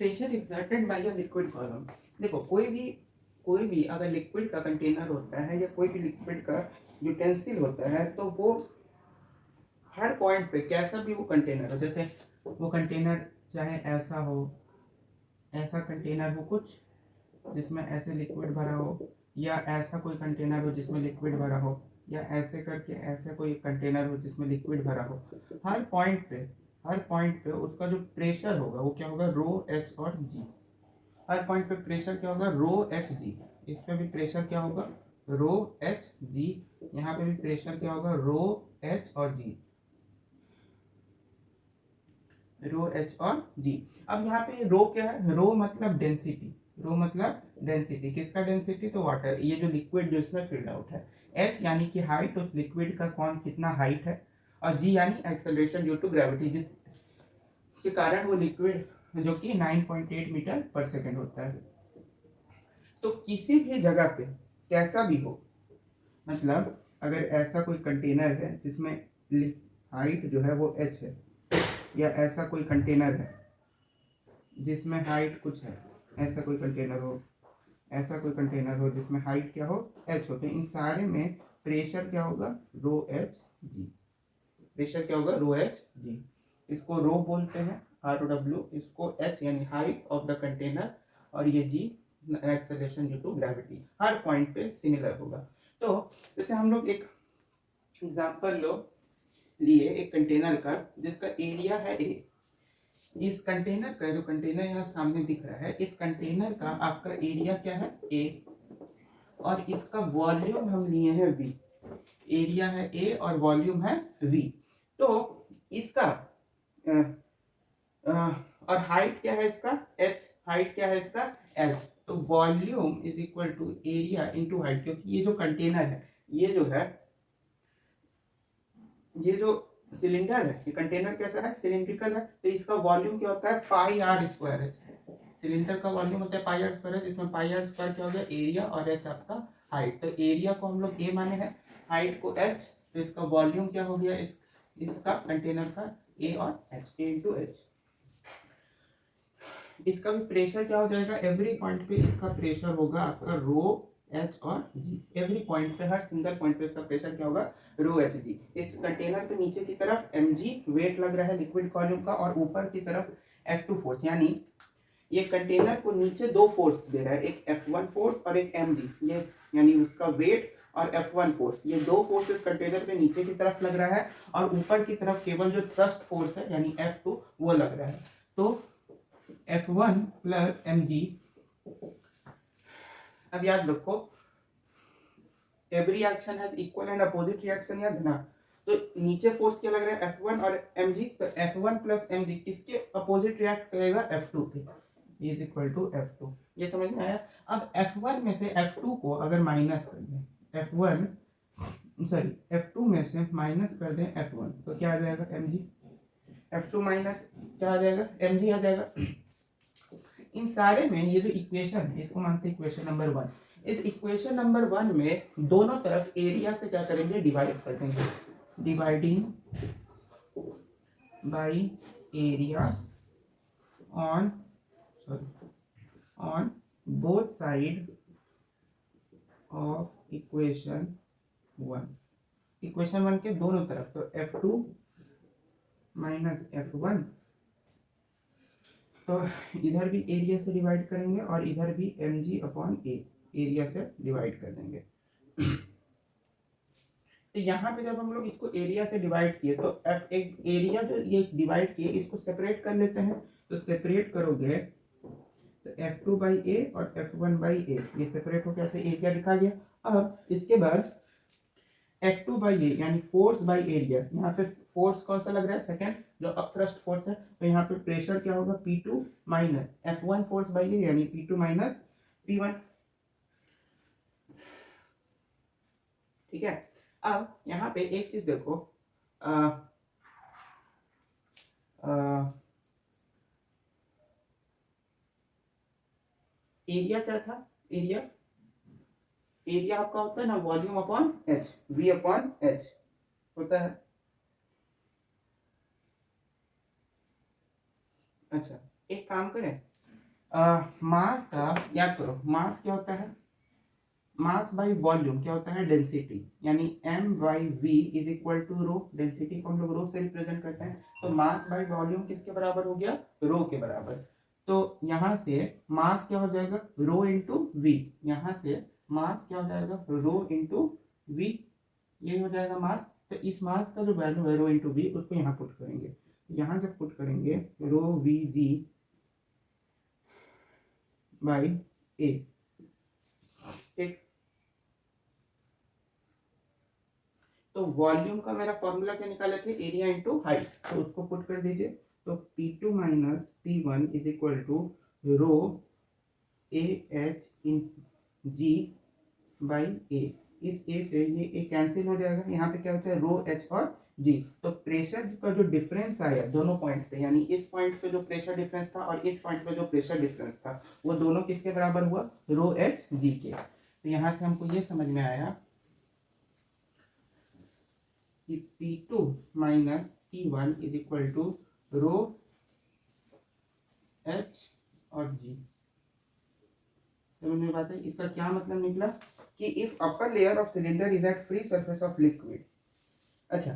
Pressure exerted by a liquid column. देखो कोई भी अगर लिक्विड का कंटेनर होता है या कोई भी लिक्विड का यूटेंसिल होता है तो वो हर पॉइंट पे कैसा भी वो कंटेनर हो, जैसे वो कंटेनर चाहे ऐसा कंटेनर हो कुछ जिसमें ऐसे लिक्विड भरा हो, या ऐसा कोई कंटेनर हो जिसमें लिक्विड भरा हो, या ऐसे करके ऐसा कोई कंटेनर हो जिसमें लिक्विड भरा हो, हर पॉइंट पे उसका जो प्रेशर होगा वो क्या होगा, रो एच और जी। हर पॉइंट पे प्रेशर क्या होगा, रो एच जी। इस पे भी प्रेशर क्या होगा, रो एच जी। यहाँ पे भी प्रेशर क्या होगा, रो एच और जी, रो एच और जी। अब यहाँ पे रो क्या है, रो मतलब डेंसिटी, किसका डेंसिटी, तो वाटर, ये जो लिक्विड जो इसमें फिल्ड आउट है। एच यानी कि हाइट उस लिक्विड का कौन कितना हाइट है, और जी यानी एक्सेलरेशन ड्यू टू ग्रेविटी, जिसके कारण वो लिक्विड जो कि 9.8 मीटर पर सेकेंड होता है। तो किसी भी जगह पे कैसा भी हो, मतलब अगर ऐसा कोई कंटेनर है जिसमें हाइट जो है वो एच है, या ऐसा कोई कंटेनर है जिसमें हाइट कुछ है, ऐसा कोई कंटेनर हो जिसमें हाइट क्या हो, एच हो, तो इन सारे में प्रेशर क्या होगा, रो एच जी। प्रेशर क्या होगा, रो एच जी। इसको रो बोलते हैं, आर ओ डब्ल्यू, इसको एच यानी हाइट ऑफ द कंटेनर, और ये g acceleration due to gravity, हर पॉइंट पे सिमिलर होगा। तो जैसे हम लोग एक एग्जांपल लिए एक कंटेनर का जिसका एरिया है ए। इस कंटेनर का जो कंटेनर यहाँ सामने दिख रहा है, इस कंटेनर का आपका एरिया क्या है, ए, और इसका वॉल्यूम हम लिए हैं वी। एरिया है ए और वॉल्यूम है वी। तो इसका अ, अ, और हाइट क्या है इसका, एच, हाइट क्या है इसका, एल। तो volume is equal to area into height, क्योंकि ये जो कंटेनर है, ये जो सिलेंडर है, ये कंटेनर कैसा है, सिलिंड्रिकल है, तो इसका वॉल्यूम क्या होता है, पाई आर स्क्वायर है। सिलेंडर का वॉल्यूम होता है पाई आर स्क्वायर है, जिसमें पाई आर स्क्वायर क्या हो गया, एरिया, और एच आपका हाइट। तो एरिया को हम लोग ए माने हैं, हाइट को एच, तो इसका वॉल्यूम क्या हो गया, इसका कंटेनर का ए और एच, ए इंटू एच। इसका भी प्रेशर क्या हो जाएगा, एवरी पॉइंट पे इसका प्रेशर होगा आपका रो एच और जी। एवरी पॉइंट पे, हर सिंगल पॉइंट पे इसका प्रेशर क्या होगा, रो एच जी। इस कंटेनर पे नीचे की तरफ एम जी वेट लग रहा है लिक्विड वॉल्यूम का, और ऊपर की तरफ F2 फोर्स, यानी ये कंटेनर को नीचे दो फोर्स दे रहा है, एक F1 फोर्स और एक mg, ये यानी उसका वेट और F1 फोर्स, ये दो फोर्स इस कंटेनर पे नीचे की तरफ लग रहा है, और ऊपर की तरफ केवल जो थ्रस्ट फोर्स है यानी F2 वो लग रहा है। तो F1 प्लस mg, अब याद रखो every action has equal and opposite reaction, याद ना। तो नीचे फोर्स क्या लग रहा है, F1 और mg, तो F1 प्लस mg किसके अपोजिट रिएक्ट करेगा, F2 के, इज इक्वल टू F2। ये समझ में आया। अब F1 में से F2 को अगर माइनस कर दें, F2 में से माइनस कर दें F1, तो क्या आ जाएगा, mg। F2 माइनस क्या आ जाएगा, mg आ जाएगा। इन सारे में ये जो इक्वेशन है इसको मानते हैं इक्वेशन नंबर 1। इस इक्वेशन नंबर 1 में दोनों तरफ एरिया से क्या करेंगे, डिवाइड कर देंगे, dividing by area on both side of equation 1। Equation 1 के दोनों तरफ, तो F2 माइनस F1, तो इधर भी एरिया से डिवाइड करेंगे और इधर भी mg अपॉन ए, एरिया से डिवाइड कर देंगे। तो यहाँ पे जब हम लोग इसको एरिया से डिवाइड किए तो एक एरिया जो ये डिवाइड किए इसको सेपरेट कर लेते हैं, तो सेपरेट करोगे तो F2 बाई ए और F1 बाई ए, ये सेपरेट हो कैसे एरिया लिखा गया। अब इसके बाद F2 बाई ए यानी फोर्स बाई एरिया, यहाँ पे फोर्स कौन सा लग रहा है, सेकंड जो अपथ्रस्ट फोर्स है, तो यहाँ पे प्रेशर क्या होगा, P2 minus F1 force by ए यानी P2 माइनस P1। ठीक है। अब यहाँ पे एक चीज देखो, एरिया क्या था, एरिया आपका होता है ना volume upon H, V upon H होता है। अच्छा एक काम करें, मास का याद करो, मास क्या होता है, मास बाई वॉल्यूम क्या होता है, डेंसिटी, यानी M by V is equal to rho, density को हम लोग रो से रिप्रेजेंट करते हैं, तो मास बाई वॉल्यूम किसके बराबर हो गया, रो के बराबर। तो यहाँ से मास क्या हो जाएगा, रो इंटू वी, यहाँ से मास क्या हो जाएगा, रो इंटू वी, ये हो जाएगा मास। तो इस मास का जो वैल्यू है रो इंटू वी, उसको यहाँ पुट करेंगे, यहाँ जब पुट करेंगे रो वी जी बाई ए, ठीक। तो वॉल्यूम का मेरा फॉर्मूला क्या निकाले थे, एरिया इंटू हाइट, तो उसको पुट कर दीजिए। तो P2 minus P1 is equal to rho A H in g by A. इस ए से ये ए कैंसिल हो जाएगा, यहाँ पे क्या होता है, रो एच और जी। तो प्रेशर का जो डिफरेंस आया दोनों पॉइंट पे, यानी इस पॉइंट पे जो प्रेशर डिफरेंस था और इस पॉइंट पे जो प्रेशर डिफरेंस था, वो दोनों किसके बराबर हुआ, रो एच जी के। तो यहाँ से हमको ये समझ में आया कि P2 minus P1 is equal to rho H और जी। समझ में बात है, इसका क्या मतलब निकला कि if upper layer of cylinder is at free surface of liquid, अच्छा,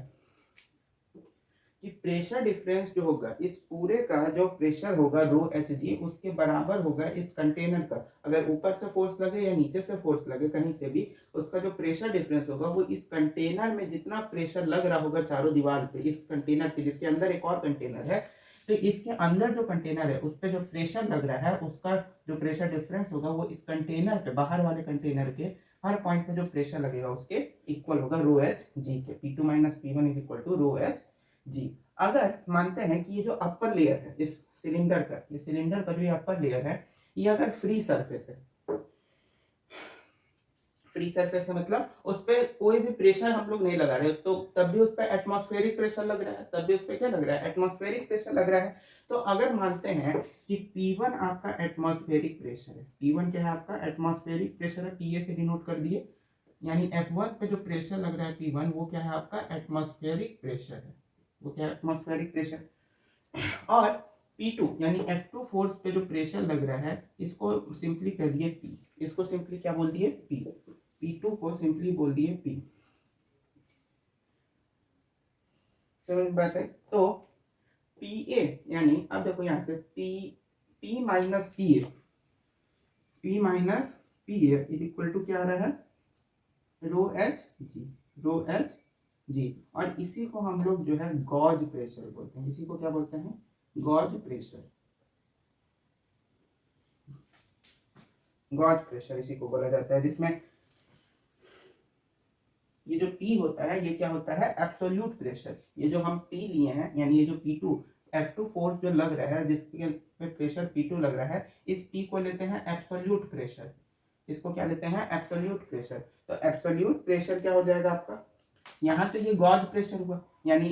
कि प्रेशर डिफरेंस जो होगा, इस पूरे का जो प्रेशर होगा रो एच जी, उसके बराबर होगा इस कंटेनर का, अगर ऊपर से फोर्स लगे या नीचे से फोर्स लगे, कहीं से भी उसका जो प्रेशर डिफरेंस होगा वो इस कंटेनर में जितना प्रेशर लग रहा होगा चारों दीवार पे, इस कंटेनर के जिसके अंदर एक और कंटेनर है, तो इसके अंदर जो कंटेनर है उस पर जो प्रेशर लग रहा है, उसका जो प्रेशर डिफरेंस होगा वो इस कंटेनर पे, बाहर वाले कंटेनर के हर पॉइंट पे जो प्रेशर लगेगा उसके इक्वल होगा रो एच जी के। P2 minus P1 is equal to rho H G. अगर मानते हैं कि ये जो अपर लेयर है इस सिलेंडर का, ये सिलेंडर का जो ये अपर लेयर है, ये अगर फ्री सरफेस है, फ्री सरफेस है मतलब उस पर कोई भी प्रेशर हम लोग नहीं लगा रहे, तो तब भी उस पर एटमॉस्फेरिक प्रेशर लग रहा है, तब भी उस पर क्या लग रहा है, एटमॉस्फेरिक प्रेशर लग रहा है। तो अगर मानते हैं कि P1 आपका एटमॉस्फेरिक प्रेशर है, P1 क्या है आपका एटमॉस्फेरिक प्रेशर है, PA से डिनोट कर दिए, यानी F1 पे जो प्रेशर लग रहा है P1, वो क्या है आपका एटमॉस्फेरिक प्रेशर है, वो क्या है एटमॉस्फेरिक प्रेशर। और P2 यानी F2 फोर्स पे जो प्रेशर लग रहा है, इसको सिंपली कह दिए P, इसको सिंपली क्या बोल दिए P, P2 को सिंपली बोल दिए P। समझ में बात है, तो PA यानी अब देखो यहाँ से P minus PA, P minus PA is equal to क्या आ रहा है, रो एच जी, रो एच जी। और इसी को हम लोग जो है गॉज प्रेशर बोलते हैं, इसी को क्या बोलते हैं, गॉज प्रेशर, गॉज प्रेशर इसी को बोला जाता है, जिसमें ये जो P होता है ये क्या होता है, एब्सोल्यूट प्रेशर। ये जो हम P लिए हैं, यानी ये जो P2 F2 फोर्स जो लग रहा है, जिसके पे प्रेशर P2 लग रहा है, इस P को लेते हैं एब्सोल्यूट प्रेशर, इसको क्या लेते हैं, एब्सोल्यूट प्रेशर। तो एब्सोल्यूट प्रेशर क्या हो जाएगा आपका, यहाँ तो ये गॉज प्रेशर हुआ, यानी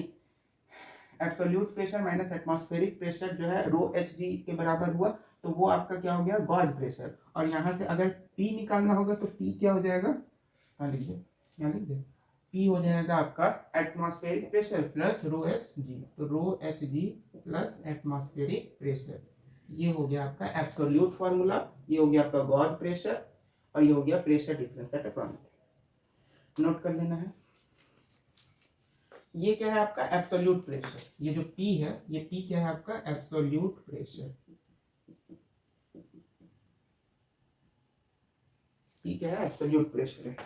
absolute pressure minus atmospheric pressure जो है रो एच जी के बराबर हुआ, तो वो आपका क्या हो गया, गॉज प्रेशर। और यहाँ से अगर P निकालना होगा तो P क्या हो जाएगा, हाँ लिख दे, यहाँ लिख दे, P हो जाएगा आपका atmospheric pressure plus rho H g, तो rho H g plus atmospheric pressure, ये हो गया आपका एब्सोल्यूट फार्मूला, ये हो गया आपका गॉज प्रेशर, और ये हो गया pressure difference at a point, note कर लेना है। ये क्या है आपका एब्सोल्यूट प्रेशर, ये जो P है, ये P क्या है आपका एब्सोल्यूट प्रेशर, P क्या है एब्सोल्यूट प्रेशर है।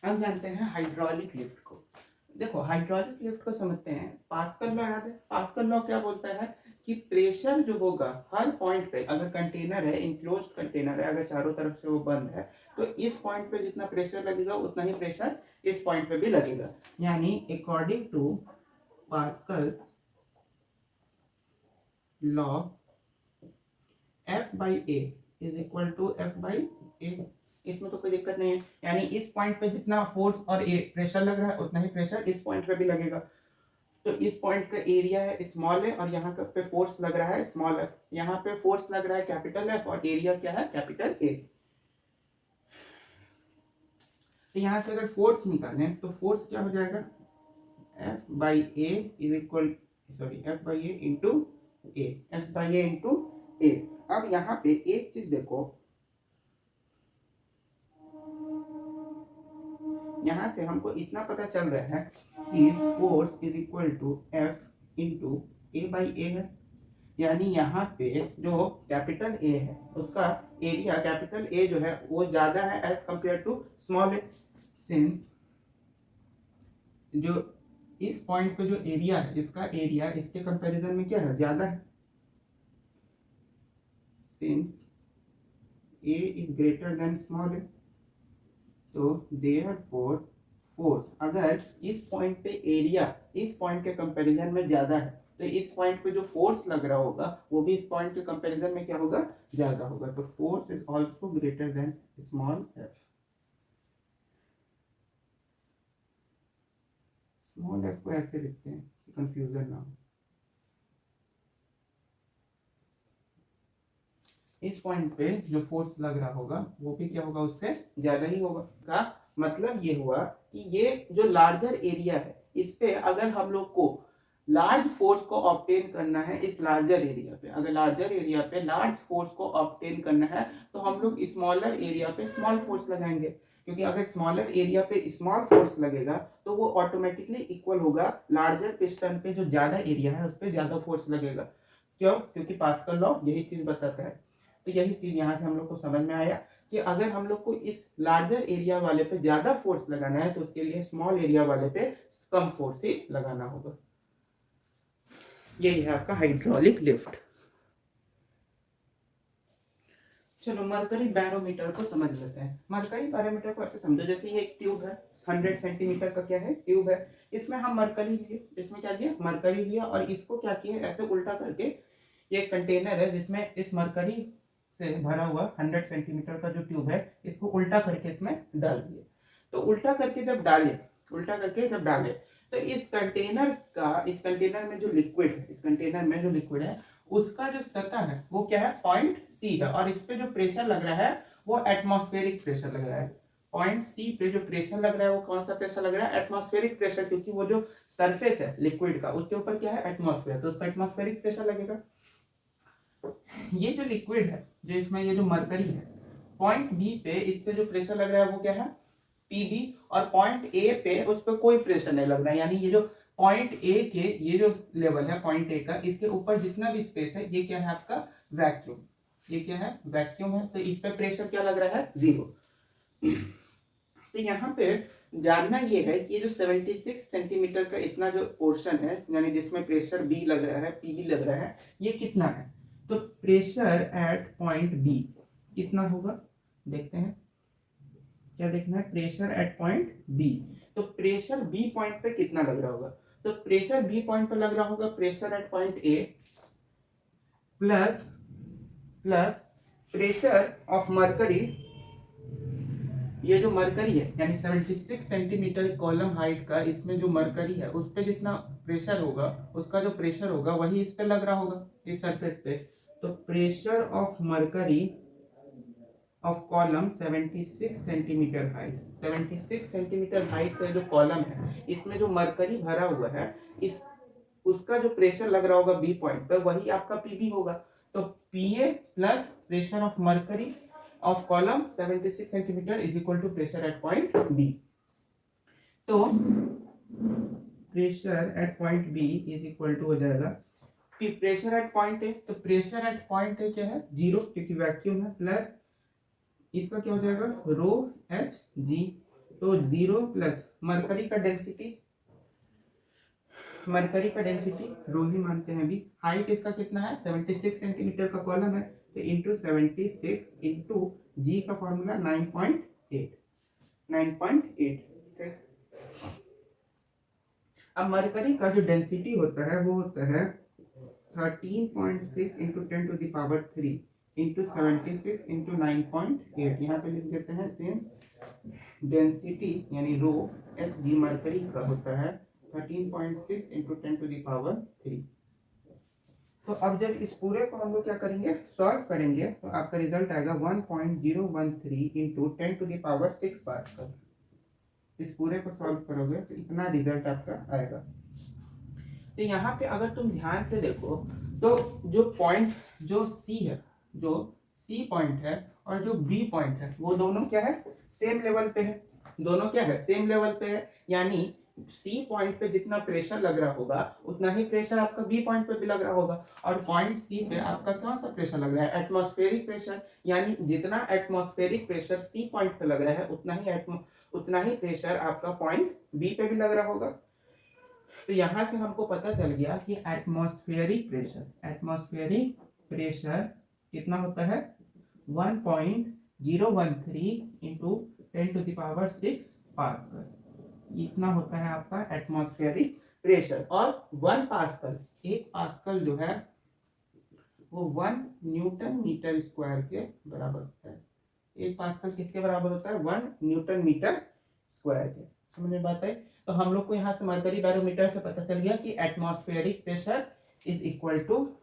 हम जानते हैं हाइड्रोलिक लिफ्ट को, देखो हाइड्रोलिक लिफ्ट को समझते हैं, पास्कल लॉ याद है, पास्कल लॉ क्या बोलता है कि प्रेशर जो होगा हर पॉइंट पे, अगर कंटेनर है, इनक्लोज्ड कंटेनर है, अगर चारों तरफ से वो बंद है, तो इस पॉइंट पे जितना प्रेशर लगेगा उतना ही प्रेशर इस पॉइंट पे भी लगेगा, यानी according to Pascal's law F by A is equal to F by A, इसमें तो कोई दिक्कत नहीं है, यानी इस पॉइंट पे जितना फोर्स और ए प्रेशर लग रहा है उतना ही प्रेशर इस पॉइंट पे भी लगेगा। तो इस पॉइंट का एरिया है स्मॉल है और यहाँ पे फोर्स लग रहा है स्मॉल एफ, यहाँ पे फोर्स लग रहा है कैपिटल एफ और एरिया क्या है कैपिटल ए। तो यहाँ से अगर फोर्स निकालें तो फोर्स क्या हो जाएगा, F by A is equal, sorry F/A into A, F/A into A. अब यहाँ पे एक चीज देखो, यहाँ से हमको इतना पता चल रहा है कि force is equal to F into A/A है। यानी यहाँ पे जो कैपिटल ए है उसका एरिया, कैपिटल ए जो है वो ज्यादा है as compare to small A. Since जो इस पॉइंट पे जो एरिया है, इसका एरिया इसके कंपैरिजन में क्या है, ज्यादा है। Since A is greater than small A, तो देयरफॉर फोर्स, अगर इस पॉइंट पे एरिया इस पॉइंट के कंपैरिजन में ज्यादा है तो इस पॉइंट पे जो फोर्स लग रहा होगा वो भी इस पॉइंट के कंपैरिजन में क्या होगा, ज्यादा होगा। तो force is also greater than small F. Small F को ऐसे लिखते हैं कि कंफ्यूजन ना हो। इस पॉइंट पे जो फोर्स लग रहा होगा वो भी क्या होगा, उससे ज्यादा ही होगा। का मतलब ये हुआ कि ये जो लार्जर एरिया है इस पे अगर हम लोग को लार्ज फोर्स को ऑब्टेन करना है, इस लार्जर एरिया पे अगर लार्जर एरिया पे लार्ज फोर्स को ऑब्टेन करना है तो हम लोग स्मॉलर एरिया पे स्मॉल फोर्स लगाएंगे। क्योंकि अगर स्मॉलर एरिया पे स्मॉल फोर्स लगेगा तो वो ऑटोमेटिकली इक्वल होगा लार्जर पिस्टन पे जो ज्यादा एरिया है उस पर ज्यादा फोर्स लगेगा। क्यों? क्योंकि पास्कल लॉ यही चीज बताता है। तो यही चीज यहाँ से हम लोग को समझ में आया कि अगर हम लोग को इस लार्जर एरिया वाले पे ज्यादा फोर्स लगाना है तो उसके लिए स्मॉल एरिया वाले पे कम फोर्स ही लगाना होगा। यही है आपका हाइड्रोलिक लिफ्ट। चलो मरकरी बैरोमीटर को समझ लेते हैं। मरकरी बैरोमीटर को ऐसे समझो जैसे ये एक ट्यूब है, 100 सेंटीमीटर का क्या है, ट्यूब है। इसमें हम मरकरी लिए, इसमें क्या लिया, मरकरी लिया, और इसको क्या किया, ऐसे उल्टा करके ये कंटेनर है जिसमें इस मरकरी से भरा हुआ 100 सेंटीमीटर का जो ट्यूब है इसको उल्टा करके इसमें डाल दिए। तो उल्टा करके जब डाले तो इस कंटेनर में जो लिक्विड है, इस कंटेनर में जो लिक्विड है उसका जो सतह है वो क्या है, पॉइंट सी है, और इस पे जो प्रेशर लग रहा है वो एटमॉस्फेरिक प्रेशर लग रहा है। पॉइंट सी पे जो प्रेशर लग रहा है वो कौन सा प्रेशर लग रहा है, एटमॉस्फेरिक प्रेशर, क्योंकि वो जो सरफेस है लिक्विड का उसके ऊपर क्या है, एटमॉस्फेयर, तो उस पर एटमॉस्फेरिक प्रेशर लगेगा। ये जो लिक्विड है, जो इसमें ये जो मरकरी है, पॉइंट बी पे इस पे जो प्रेशर लग रहा है वो क्या है, पीबी, और पॉइंट ए पे उस पर कोई प्रेशर नहीं लग रहा है। यानी ये जो पॉइंट ए के ये जो लेवल है पॉइंट ए का, इसके ऊपर जितना भी स्पेस है ये क्या है आपका वैक्यूम, ये क्या है, वैक्यूम है। तो इस पे प्रेशर क्या लग रहा है, 0। तो यहाँ पे जानना ये है कि ये जो 76 सेंटीमीटर का इतना जो पोर्शन है, यानी जिसमें प्रेशर बी लग रहा है, पीबी लग रहा है, ये कितना है। तो प्रेशर एट पॉइंट बी कितना होगा, देखते हैं। क्या देखना है, प्रेशर एट पॉइंट बी। तो प्रेशर बी पॉइंट पे कितना लग रहा होगा, तो प्रेशर बी पॉइंट पे लग रहा होगा pressure at point A plus pressure of mercury, ये जो मरकरी है यानी 76 सेंटीमीटर कॉलम हाइट का इसमें जो मरकरी है उस पे जितना प्रेशर होगा उसका जो प्रेशर होगा वही इस पे लग रहा होगा, इस सरफेस पे। तो pressure of mercury of column 76 centimetre height, 76 centimetre height का जो कॉलम है इसमें जो मरकरी भरा हुआ है इस उसका जो प्रेशर लग रहा होगा बी पॉइंट पर वही आपका पीबी होगा। तो PA plus pressure of mercury of column 76 centimetre is equal to pressure at point B. तो pressure at point B is equal to हो जाएगा प्रेशर एट पॉइंट ए, तो प्रेशर एट पॉइंट ए क्या है, 0, क्योंकि vacuum है, plus इसका क्या हो जाएगा, रो एच जी। तो 0 प्लस मरकरी का डेंसिटी, रो ही मानते हैं अभी। हाइट इसका कितना है, 76 सेंटीमीटर का कॉलम है, तो इंटू 76 इंटू जी का फॉर्मूला 9.8। अब मरकरी का जो डेंसिटी होता है वो होता है 13.6 into 10 to the power 3 into 76 into 9.8। यहाँ पे लिख देते हैं सिंस डेंसिटी यानी रो एच जी मरकरी का होता है 13.6 इंटू 10 टू द पावर 3। तो अब जब इस पूरे को हम लोग क्या करेंगे, सॉल्व करेंगे, तो आपका रिजल्ट आएगा 1.013 into 10 to the power 6 pascal. इस पूरे को सॉल्व करोगे तो इतना रिजल्ट आपका आएगा। तो यहाँ पे अगर तुम ध्यान से देखो तो जो पॉइंट जो सी है, जो सी पॉइंट है और जो बी पॉइंट है, वो दोनों क्या है, सेम लेवल पे है। दोनों क्या है, सेम लेवल पे है। यानी सी पॉइंट पे जितना प्रेशर लग रहा होगा उतना ही प्रेशर आपका बी पॉइंट पे भी लग रहा होगा। और पॉइंट सी पे आपका कौन सा प्रेशर लग रहा है, एटमॉस्फेरिक प्रेशर। यानी जितना एटमॉस्फेरिक प्रेशर सी पॉइंट पे लग रहा है उतना ही प्रेशर आपका पॉइंट बी पे भी लग रहा होगा। तो यहां से हमको पता चल गया कि एटमॉस्फेरिक प्रेशर कितना होता है, 1.013 इंटू 10⁶ पास्कल। इतना होता है आपका एटमॉस्फेरिक प्रेशर। और 1 पास्कल, 1 पास्कल जो है वो 1 न्यूटन मीटर स्क्वायर के बराबर होता है। 1 पास्कल किसके बराबर होता है, 1 न्यूटन मीटर स्क्वायर के। समझ में बात है। तो हम लोग को यहाँ से मर्करी बैरोमीटर से पता चल गया कि atmospheric pressure is equal to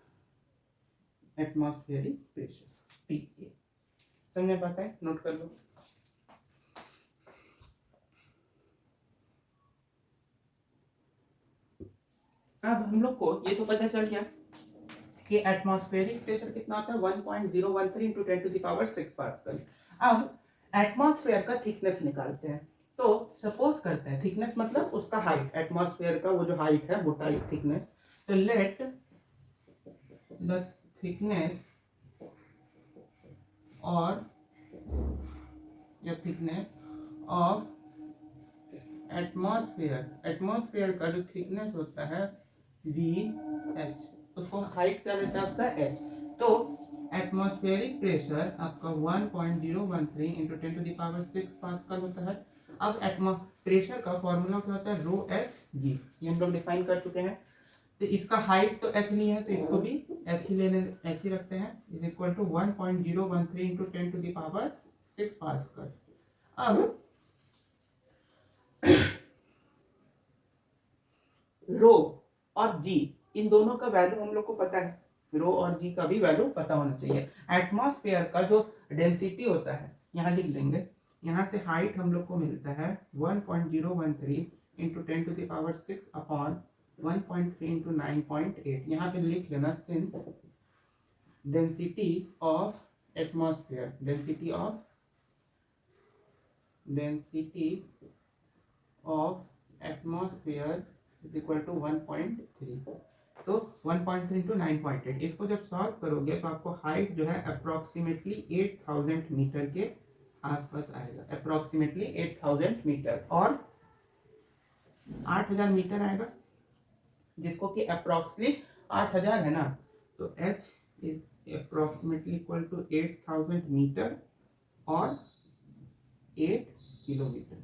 atmospheric pressure, ठीक है। समझ में बात है, नोट कर लो। अब हम लोग को ये तो पता चल गया कि एटमॉस्फेरिक प्रेशर कितना होता है, 1.013 इंटू 10⁶ पास्कल। अब एटमॉस्फेयर का थिकनेस निकालते हैं। तो सपोज करते हैं, थिकनेस मतलब उसका हाइट, एटमॉस्फेयर का वो जो हाइट है, मोटाई, थिकनेस। तो लेट द थिकनेस और या थिकनेस ऑफ एटमॉस्फेयर का जो थिकनेस होता है VH, उसको हाइट क्या देता है उसका H। तो एटमॉस्फेरिक प्रेशर आपका 1.013 इंटू 10⁶ पास्कल होता है। अब प्रेशर का फॉर्मूला क्या होता है, रो एच जी, ये हम लोग डिफाइन कर चुके हैं। तो इसका हाइट तो h नहीं है तो इसको भी h ही रखते हैं, is equal to 1.013 into 10⁶ pascal. अब रो और जी, इन दोनों का वैल्यू हम लोग को पता है, रो और जी का भी वैल्यू पता होना चाहिए। एटमॉस्फेयर का जो डेंसिटी होता है, यहाँ लिख देंगे। यहाँ से हाइट हम लोग को मिलता है 1.013 इंटू 10⁶ अपॉन 1.3 इंटू 9.8। यहाँ पे लिख लेना, since density of atmosphere is equal to 1.3। तो 1.3 इंटू 9.8, इसको जब सॉल्व करोगे तो आपको हाइट जो है अप्रोक्सीमेटली 8000 मीटर के आसपास आएगा, अप्रोक्सीमेटली 8000 मीटर। और 8000 मीटर आएगा, जिसको कि अप्रोक्सीमेटली 8000 है ना, तो h is approximately equal to 8000 metre और 8 किलोमीटर।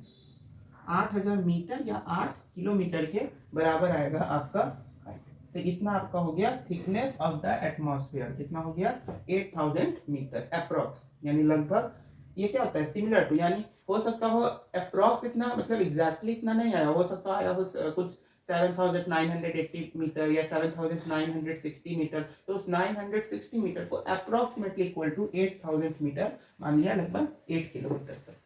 8000 मीटर या 8 किलोमीटर के बराबर आएगा आपका हाइट। तो इतना आपका हो गया थिकनेस ऑफ द एटमॉस्फेयर। कितना हो गया, 8000 मीटर अप्रोक्स, यानी लगभग। ये क्या होता है, सिमिलर टू, यानी हो सकता हो अप्रोक्स इतना, मतलब एग्जैक्टली इतना नहीं आया, हो सकता आया हो कुछ 7980 मीटर या 7960 मीटर। तो उस 960 मीटर को अप्रोक्सीमेटली इक्वल टू 8000 मीटर मान लिया, लगभग 8 किलोमीटर तक।